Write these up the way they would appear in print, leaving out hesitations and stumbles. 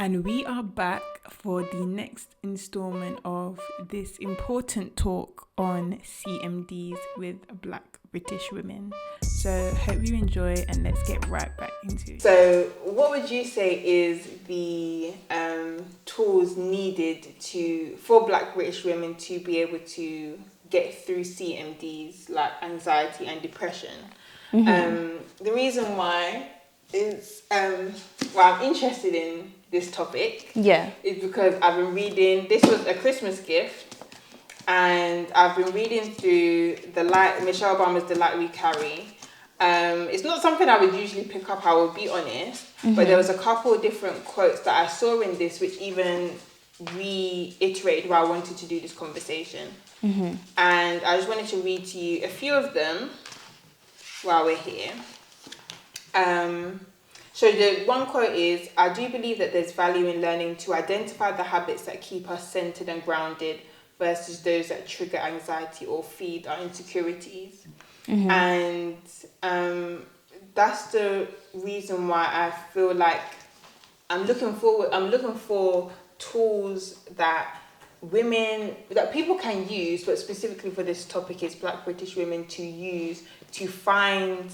And we are back for the next installment of this important talk on CMDs with Black British women. So hope you enjoy and let's get right back into it. So what would you say is the tools needed for Black British women to be able to get through CMDs like anxiety and depression? The reason why is I'm interested in this topic is because I've been reading, this was a Christmas gift, and I've been reading through Michelle Obama's The Light We Carry. It's not something I would usually pick up, I will be honest, but there was a couple of different quotes that I saw in this which even reiterated why I wanted to do this conversation. And I just wanted to read to you a few of them while we're here. So the one quote is, "I do believe that there's value in learning to identify the habits that keep us centered and grounded versus those that trigger anxiety or feed our insecurities." And that's the reason why I feel like I'm looking for tools that people can use, but specifically for this topic is Black British women to use to find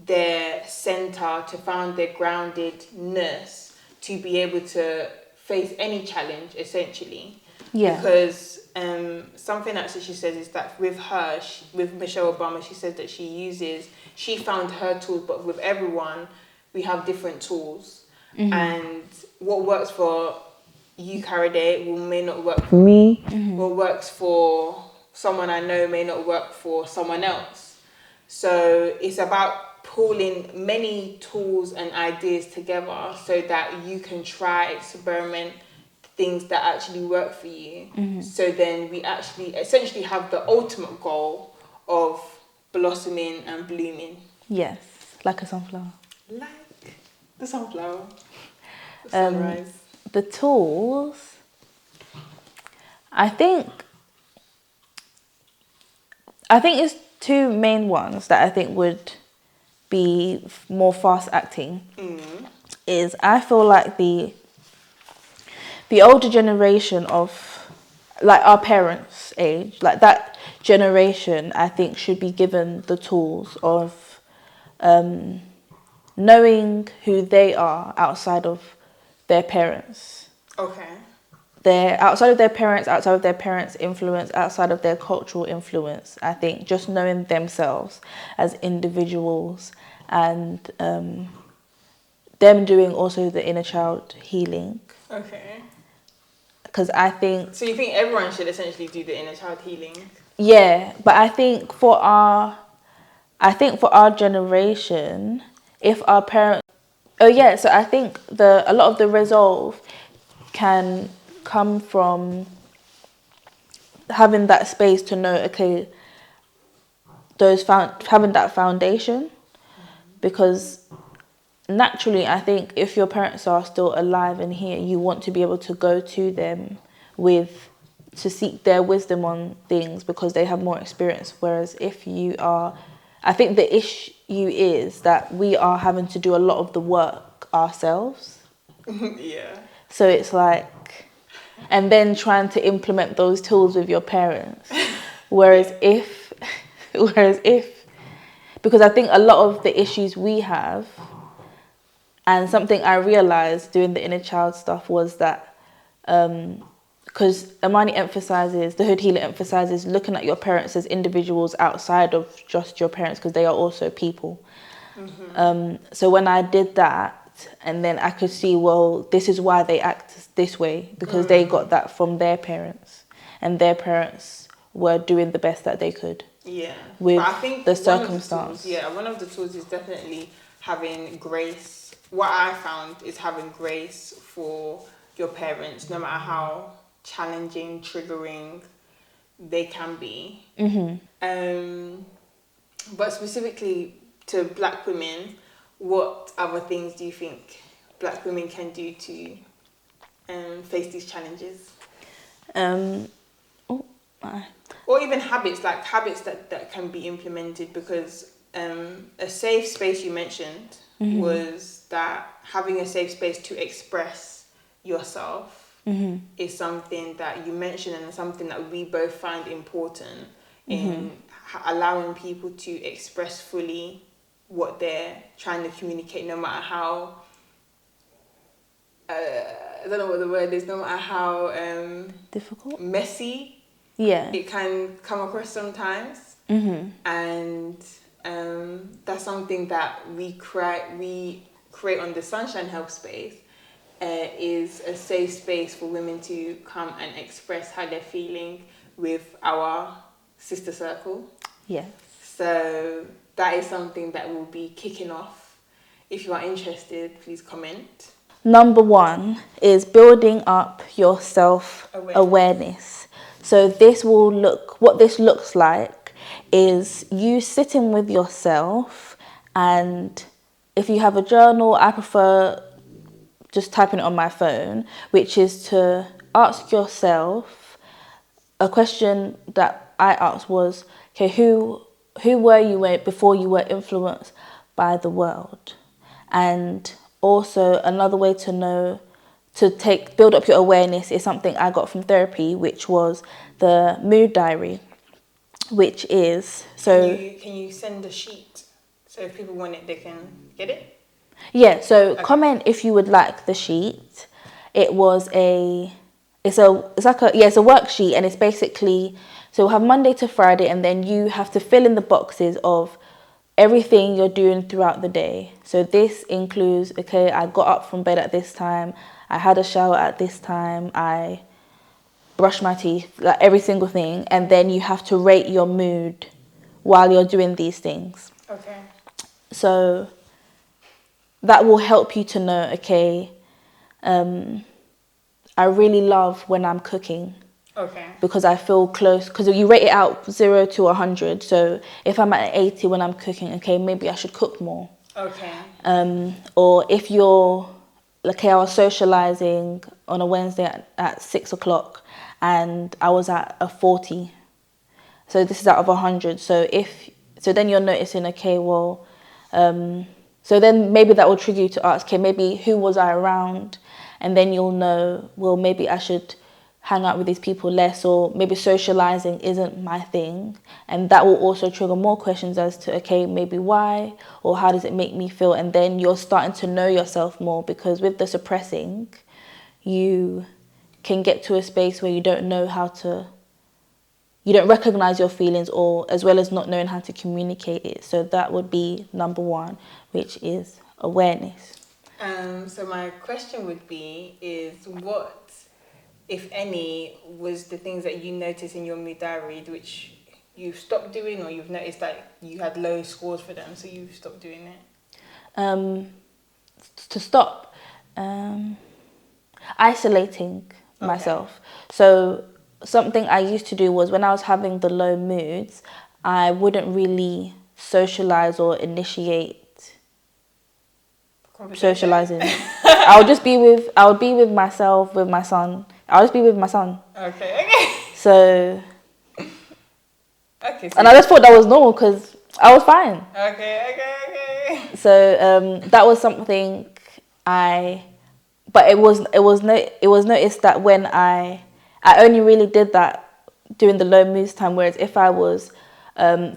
their center, to find their groundedness, to be able to face any challenge, essentially. Because something that she says is that with Michelle Obama, she says that she found her tools, but with everyone, we have different tools. And what works for you, Karade, may not work for me. What works for someone I know may not work for someone else. So it's about pulling many tools and ideas together so that you can try, experiment things that actually work for you. So then we actually essentially have the ultimate goal of blossoming and blooming. Yes, like a sunflower. Like the sunflower. The sunrise. The tools, I think it's two main ones that I think would be more fast acting. Is I feel like the older generation of like our parents' age, like that generation, I think should be given the tools of knowing who they are outside of their parents. Okay. They're outside of their parents' influence, outside of their cultural influence. I think just knowing themselves as individuals and them doing also the inner child healing. Okay. Because I think... So you think everyone should essentially do the inner child healing? Yeah, but I think for our generation, if our parents... Oh yeah, so I think a lot of the resolve can come from having that space to know, okay, having that foundation. Because naturally, I think if your parents are still alive and here, you want to be able to go to them to seek their wisdom on things because they have more experience. Whereas if you are, I think the issue is that we are having to do a lot of the work ourselves. Yeah. So it's like, and then trying to implement those tools with your parents. Whereas if, because I think a lot of the issues we have, and something I realized doing the inner child stuff was that, because Amani the Hood Healer emphasizes looking at your parents as individuals outside of just your parents, because they are also people. So when I did that, and then I could see, well, this is why they act this way, because they got that from their parents, and their parents were doing the best that they could. Yeah. With I think the circumstance. One of the tools is definitely having grace. What I found is having grace for your parents, no matter how challenging, triggering they can be. But specifically to Black women, what other things do you think Black women can do to face these challenges? Or even habits that can be implemented, because a safe space you mentioned was that having a safe space to express yourself is something that you mentioned and something that we both find important in allowing people to express fully what they're trying to communicate, no matter how I don't know what the word is, no matter how difficult, messy it can come across sometimes. And that's something that we create on the Sunshine Health Space, is a safe space for women to come and express how they're feeling with our sister circle. Yeah. So that is something that will be kicking off. If you are interested, please comment. Number 1 is building up your self-awareness. So what this looks like is you sitting with yourself, and if you have a journal, I prefer just typing it on my phone, which is to ask yourself a question that I asked was, okay, who were you before you were influenced by the world? And also another way to know, build up your awareness, is something I got from therapy, which was the mood diary, which is, so... Can you send a sheet? So if people want it, they can get it? Yeah, so comment if you would like the sheet. It's a worksheet, and it's basically, so we'll have Monday to Friday, and then you have to fill in the boxes of everything you're doing throughout the day. So this includes, okay, I got up from bed at this time, I had a shower at this time, I brushed my teeth, like every single thing, and then you have to rate your mood while you're doing these things. Okay. So that will help you to know, okay, I really love when I'm cooking. Okay. Because I feel close, because you rate it out 0 to 100. So if I'm at 80 when I'm cooking, okay, maybe I should cook more. Okay. Or if you're, okay, I was socializing on a Wednesday at 6 o'clock and I was at a 40. So this is out of 100. So then you're noticing, okay, well, so then maybe that will trigger you to ask, okay, maybe who was I around? And then you'll know, well, maybe I should hang out with these people less, or maybe socializing isn't my thing. And that will also trigger more questions as to, okay, maybe why, or how does it make me feel? And then you're starting to know yourself more, because with the suppressing, you can get to a space where you don't recognize your feelings, or as well as not knowing how to communicate it. So that would be number 1, which is awareness. So my question would be, is what, if any, was the things that you noticed in your mood diary which you've stopped doing, or you've noticed that you had low scores for them, so you've stopped doing it? To stop isolating myself. So something I used to do was, when I was having the low moods, I wouldn't really socialize or initiate socializing. I would be with myself, with my son. I'll just be with my son. Okay. So. Okay. So and I just thought that was normal because I was fine. Okay. So that was something but it was noticed that when I only really did that during the low moods time. Whereas if I was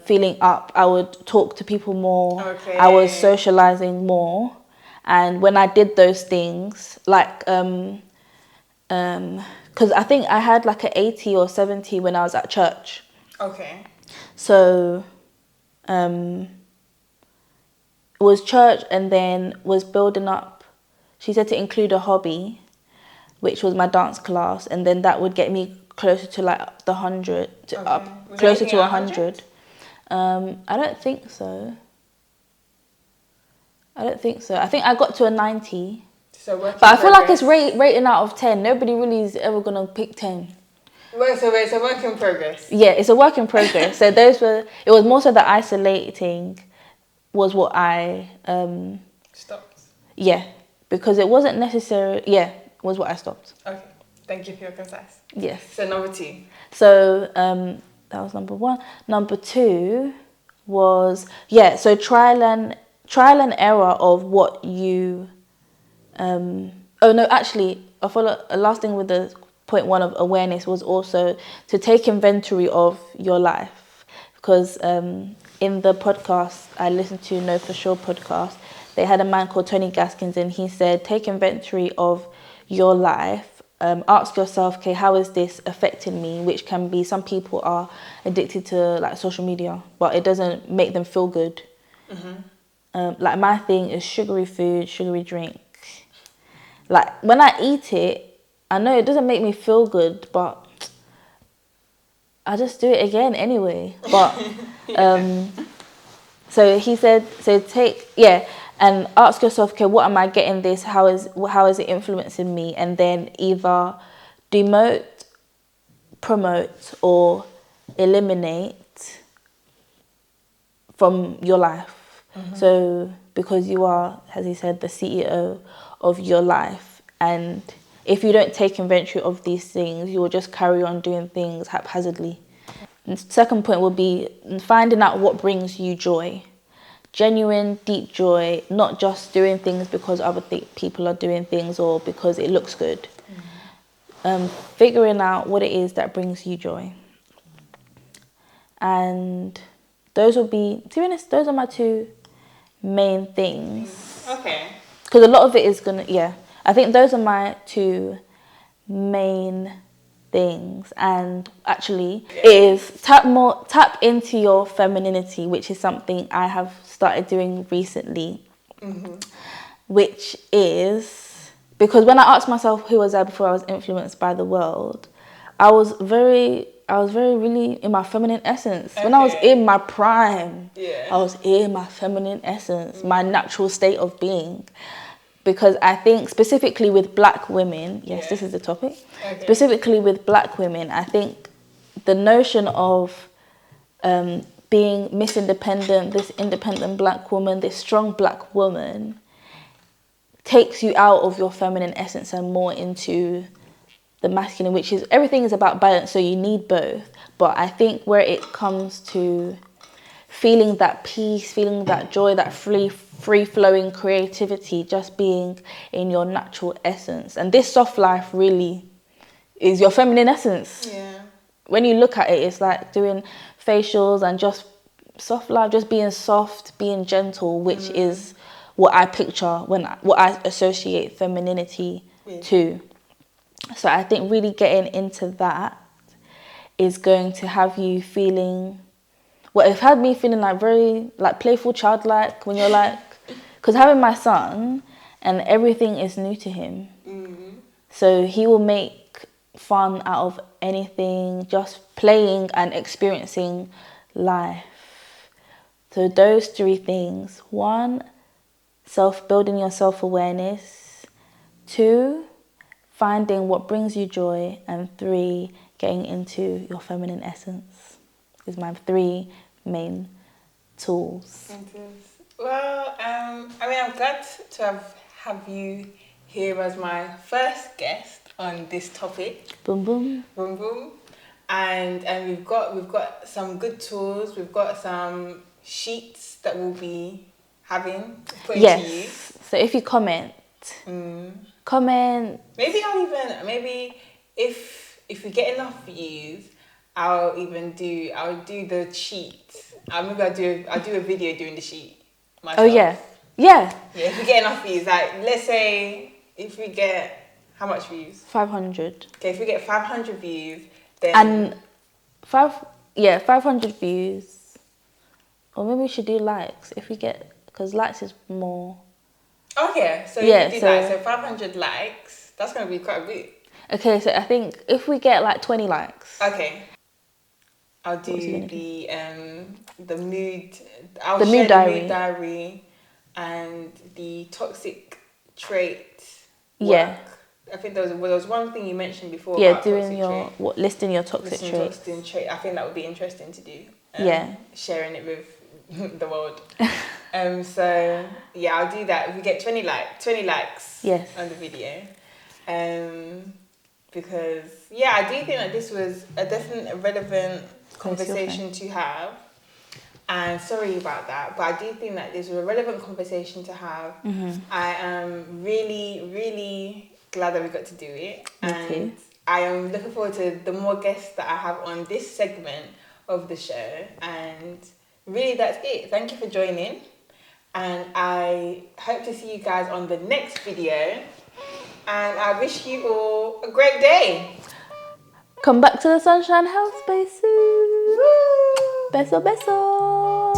feeling up, I would talk to people more. Okay. I was socializing more. And when I did those things, like, because I think I had like an 80 or 70 when I was at church. Okay. So, it was church, and then was building up. She said to include a hobby, which was my dance class, and then that would get me closer to like the 100, closer to 100. I don't think so. I think I got to a 90. But I feel like it's rating out of 10. Nobody really is ever going to pick 10. Wait, so it's a work in progress? Yeah, it's a work in progress. So it was more so the isolating was what I... stopped? Yeah, because it wasn't necessary... Yeah, was what I stopped. Okay, thank you for your concise. Yes. So number 2. So that was number 1. Number 2 was... so trial and error of what you... a last thing with the point one of awareness was also to take inventory of your life, because in the podcast I listened to, Know For Sure podcast, they had a man called Tony Gaskins, and he said take inventory of your life. Ask yourself, okay, how is this affecting me? Which can be, some people are addicted to like social media, but it doesn't make them feel good. Like my thing is sugary food, sugary drink. Like when I eat it, I know it doesn't make me feel good, but I just do it again anyway. But so he said, and ask yourself, okay, what am I getting this? How is it influencing me? And then either demote, promote, or eliminate from your life. So because you are, as he said, the CEO of your life, and if you don't take inventory of these things, you will just carry on doing things haphazardly. And second point would be finding out what brings you joy. Genuine, deep joy, not just doing things because other people are doing things or because it looks good. Figuring out what it is that brings you joy. And those will be, to be honest, those are my two main things. Okay. Because a lot of it is I think those are my two main things. And actually is tap into your femininity, which is something I have started doing recently. Which is because when I asked myself who was I before I was influenced by the world, I was very really in my feminine essence. When I was in my prime, I was in my feminine essence, my natural state of being. Because I think specifically with black women, this is the topic. Specifically with black women, I think the notion of being Miss Independent, this independent black woman, this strong black woman, takes you out of your feminine essence and more into the masculine, which is, everything is about balance, so you need both. But I think where it comes to feeling that peace, feeling that joy, that free-flowing creativity, just being in your natural essence. And this soft life really is your feminine essence. Yeah. When you look at it, it's like doing facials and just soft life, just being soft, being gentle, which is what I picture what I associate femininity to. So I think really getting into that is going to have you feeling, well, it had me feeling like very like playful, childlike, when you're like, because having my son and everything is new to him. So he will make fun out of anything, just playing and experiencing life. So those three things: 1, building your self-awareness; 2, finding what brings you joy; and 3, getting into your feminine essence. Is my 3 main tools. Well, I'm glad to have you here as my first guest on this topic. Boom boom. Boom boom. And we've got some good tools. We've got some sheets that we'll be putting to use. So if you comment. Maybe if we get enough views, I'll do the sheet. I'll do a video doing the sheet myself. Oh yeah. If we get enough views, like let's say if we get how much views? 500. Okay, if we get 500 views, then 500 views, or maybe we should do likes if we get, because likes is more. Okay, so you do that. So 500 likes, that's going to be quite a bit. Okay, so I think if we get like 20 likes. Okay. I'll do the mood. I'll the share mood diary. The mood diary and the toxic trait work. Yeah. I think there was one thing you mentioned before. Yeah, about doing listing your toxic traits. I think that would be interesting to do. Sharing it with the world. So yeah, I'll do that. If we get 20 likes on the video. Because I do think that this was a definite relevant conversation to have. And sorry about that, but I do think that this was a relevant conversation to have. I am really, really glad that we got to do it. Me And too. I am looking forward to the more guests that I have on this segment of the show. And really, that's it. Thank you for joining. And I hope to see you guys on the next video. And I wish you all a great day. Come back to the Sunshine House, baby. Beso, beso.